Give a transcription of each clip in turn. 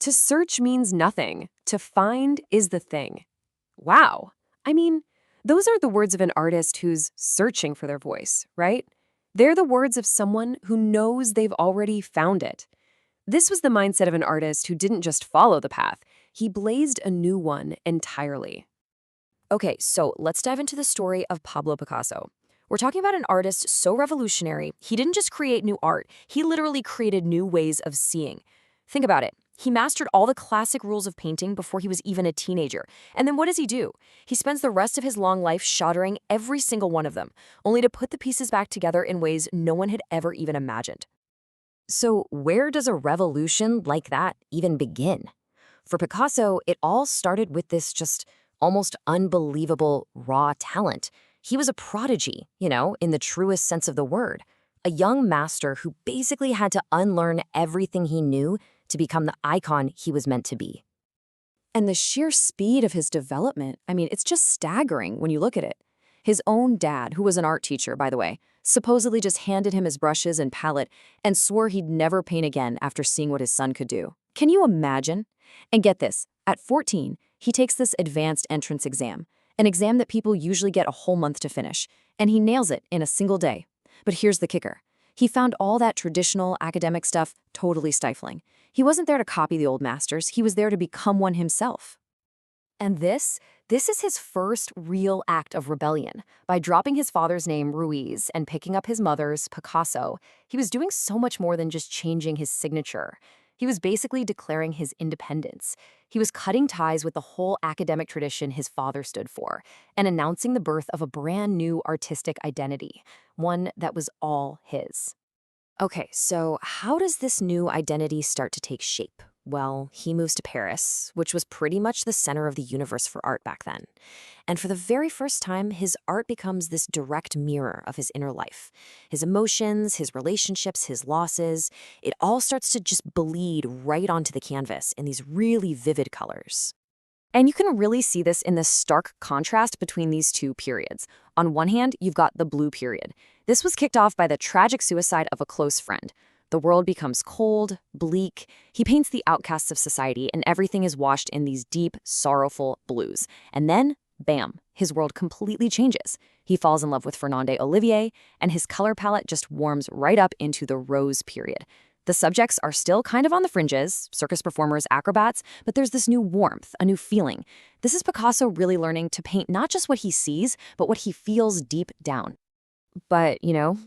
To search means nothing. To find is the thing. Wow. I mean, those are the words of an artist who's searching for their voice, right? They're the words of someone who knows they've already found it. This was the mindset of an artist who didn't just follow the path, he blazed a new one entirely. Okay, so let's dive into the story of Pablo Picasso. We're talking about an artist so revolutionary, he didn't just create new art, he literally created new ways of seeing. Think about it. He mastered all the classic rules of painting before he was even a teenager. And then what does he do? He spends the rest of his long life shattering every single one of them, only to put the pieces back together in ways no one had ever even imagined. So where does a revolution like that even begin? For Picasso, it all started with this just almost unbelievable raw talent. He was a prodigy, in the truest sense of the word. A young master who basically had to unlearn everything he knew to become the icon he was meant to be. And the sheer speed of his development, it's just staggering when you look at it. His own dad, who was an art teacher, by the way, supposedly just handed him his brushes and palette and swore he'd never paint again after seeing what his son could do. Can you imagine? And get this, at 14, he takes this advanced entrance exam, an exam that people usually get a whole month to finish, and he nails it in a single day. But here's the kicker. He found all that traditional academic stuff totally stifling. He wasn't there to copy the old masters, he was there to become one himself. And this is his first real act of rebellion. By dropping his father's name, Ruiz, and picking up his mother's, Picasso, he was doing so much more than just changing his signature. He was basically declaring his independence. He was cutting ties with the whole academic tradition his father stood for, and announcing the birth of a brand new artistic identity, one that was all his. Okay, so how does this new identity start to take shape? Well, he moves to Paris, which was pretty much the center of the universe for art back then. And for the very first time, his art becomes this direct mirror of his inner life. His emotions, his relationships, his losses, it all starts to just bleed right onto the canvas in these really vivid colors. And you can really see this in the stark contrast between these two periods. On one hand, you've got the blue period. This was kicked off by the tragic suicide of a close friend. The world becomes cold, bleak. He paints the outcasts of society, and everything is washed in these deep, sorrowful blues. And then, bam, his world completely changes. He falls in love with Fernande Olivier, and his color palette just warms right up into the rose period. The subjects are still kind of on the fringes, circus performers, acrobats, but there's this new warmth, a new feeling. This is Picasso really learning to paint not just what he sees, but what he feels deep down. But,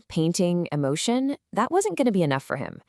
painting emotion, that wasn't going to be enough for him.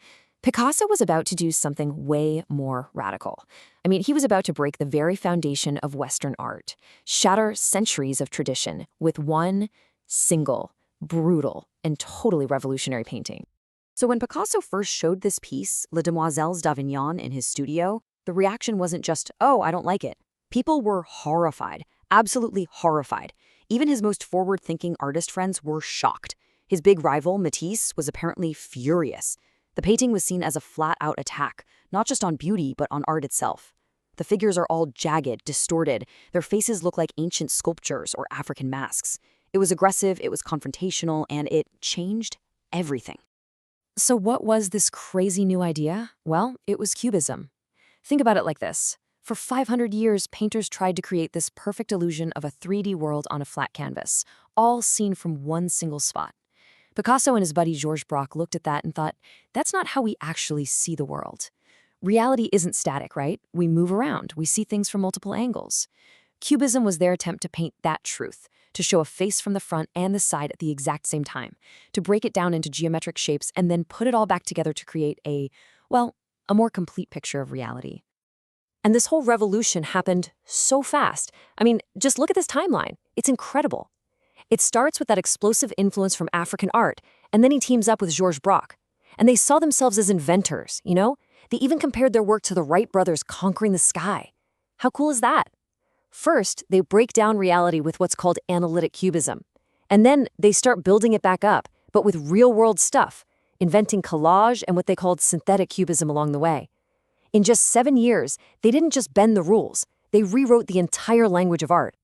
Picasso was about to do something way more radical. He was about to break the very foundation of Western art, shatter centuries of tradition with one single, brutal, and totally revolutionary painting. So when Picasso first showed this piece, Les Demoiselles d'Avignon, in his studio, the reaction wasn't just, oh, I don't like it. People were horrified, absolutely horrified. Even his most forward-thinking artist friends were shocked. His big rival, Matisse, was apparently furious. The painting was seen as a flat-out attack, not just on beauty, but on art itself. The figures are all jagged, distorted. Their faces look like ancient sculptures or African masks. It was aggressive, it was confrontational, and it changed everything. So what was this crazy new idea? Well, it was Cubism. Think about it like this. For 500 years, painters tried to create this perfect illusion of a 3D world on a flat canvas, all seen from one single spot. Picasso and his buddy Georges Braque looked at that and thought, that's not how we actually see the world. Reality isn't static, right? We move around, we see things from multiple angles. Cubism was their attempt to paint that truth, to show a face from the front and the side at the exact same time, to break it down into geometric shapes and then put it all back together to create a more complete picture of reality. And this whole revolution happened so fast. Just look at this timeline. It's incredible. It starts with that explosive influence from African art, and then he teams up with Georges Braque. And they saw themselves as inventors, They even compared their work to the Wright brothers conquering the sky. How cool is that? First, they break down reality with what's called analytic cubism. And then they start building it back up, but with real-world stuff, inventing collage and what they called synthetic cubism along the way. In just 7 years, they didn't just bend the rules, they rewrote the entire language of art.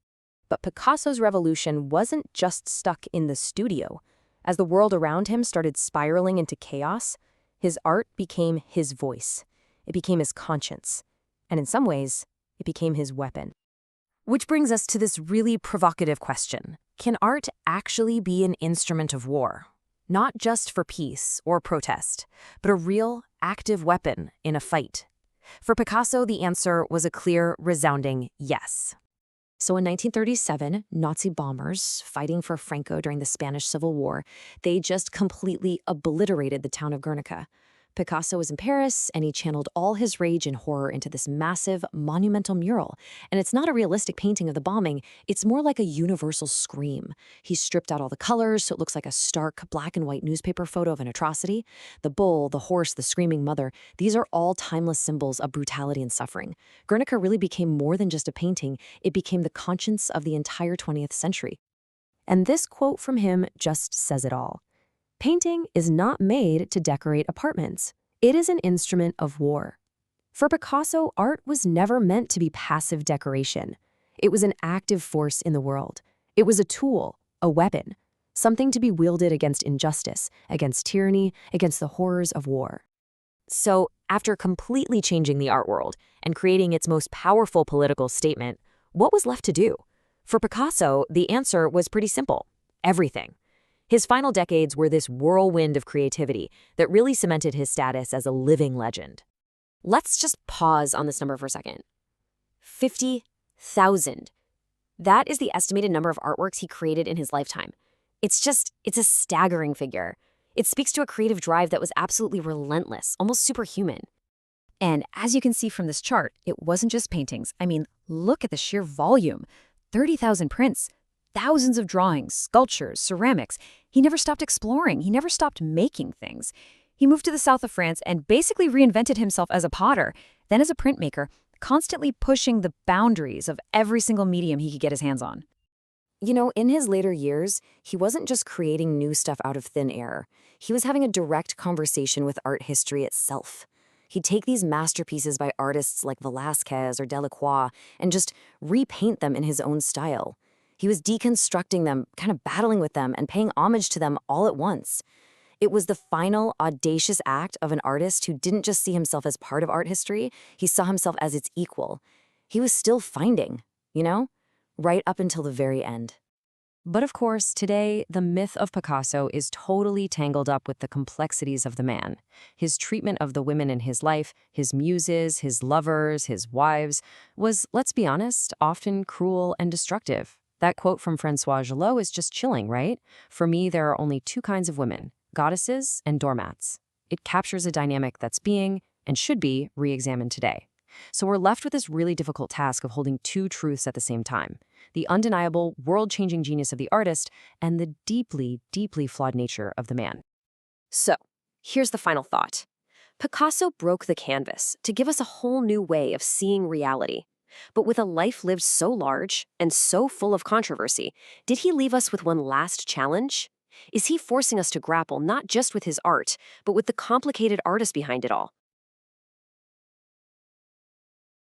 But Picasso's revolution wasn't just stuck in the studio. As the world around him started spiraling into chaos, his art became his voice. It became his conscience. And in some ways, it became his weapon. Which brings us to this really provocative question. Can art actually be an instrument of war? Not just for peace or protest, but a real, active weapon in a fight. For Picasso, the answer was a clear, resounding yes. So in 1937, Nazi bombers fighting for Franco during the Spanish Civil War, they just completely obliterated the town of Guernica. Picasso was in Paris, and he channeled all his rage and horror into this massive, monumental mural. And it's not a realistic painting of the bombing, it's more like a universal scream. He stripped out all the colors, so it looks like a stark black and white newspaper photo of an atrocity. The bull, the horse, the screaming mother, these are all timeless symbols of brutality and suffering. Guernica really became more than just a painting, it became the conscience of the entire 20th century. And this quote from him just says it all. Painting is not made to decorate apartments. It is an instrument of war. For Picasso, art was never meant to be passive decoration. It was an active force in the world. It was a tool, a weapon, something to be wielded against injustice, against tyranny, against the horrors of war. So, after completely changing the art world and creating its most powerful political statement, what was left to do? For Picasso, the answer was pretty simple: everything. His final decades were this whirlwind of creativity that really cemented his status as a living legend. Let's just pause on this number for a second. 50,000. That is the estimated number of artworks he created in his lifetime. It's a staggering figure. It speaks to a creative drive that was absolutely relentless, almost superhuman. And as you can see from this chart, it wasn't just paintings. I mean, look at the sheer volume. 30,000 prints. Thousands of drawings, sculptures, ceramics. He never stopped exploring. He never stopped making things. He moved to the south of France and basically reinvented himself as a potter, then as a printmaker, constantly pushing the boundaries of every single medium he could get his hands on. You know, in his later years, he wasn't just creating new stuff out of thin air. He was having a direct conversation with art history itself. He'd take these masterpieces by artists like Velázquez or Delacroix and just repaint them in his own style. He was deconstructing them, kind of battling with them, and paying homage to them all at once. It was the final, audacious act of an artist who didn't just see himself as part of art history, he saw himself as its equal. He was still finding, right up until the very end. But of course, today, the myth of Picasso is totally tangled up with the complexities of the man. His treatment of the women in his life, his muses, his lovers, his wives, was, let's be honest, often cruel and destructive. That quote from François Gillot is just chilling, right? For me, there are only two kinds of women, goddesses and doormats. It captures a dynamic that's being, and should be, re-examined today. So we're left with this really difficult task of holding two truths at the same time: the undeniable, world-changing genius of the artist and the deeply, deeply flawed nature of the man. So, here's the final thought. Picasso broke the canvas to give us a whole new way of seeing reality. But with a life lived so large and so full of controversy, did he leave us with one last challenge? Is he forcing us to grapple not just with his art, but with the complicated artist behind it all?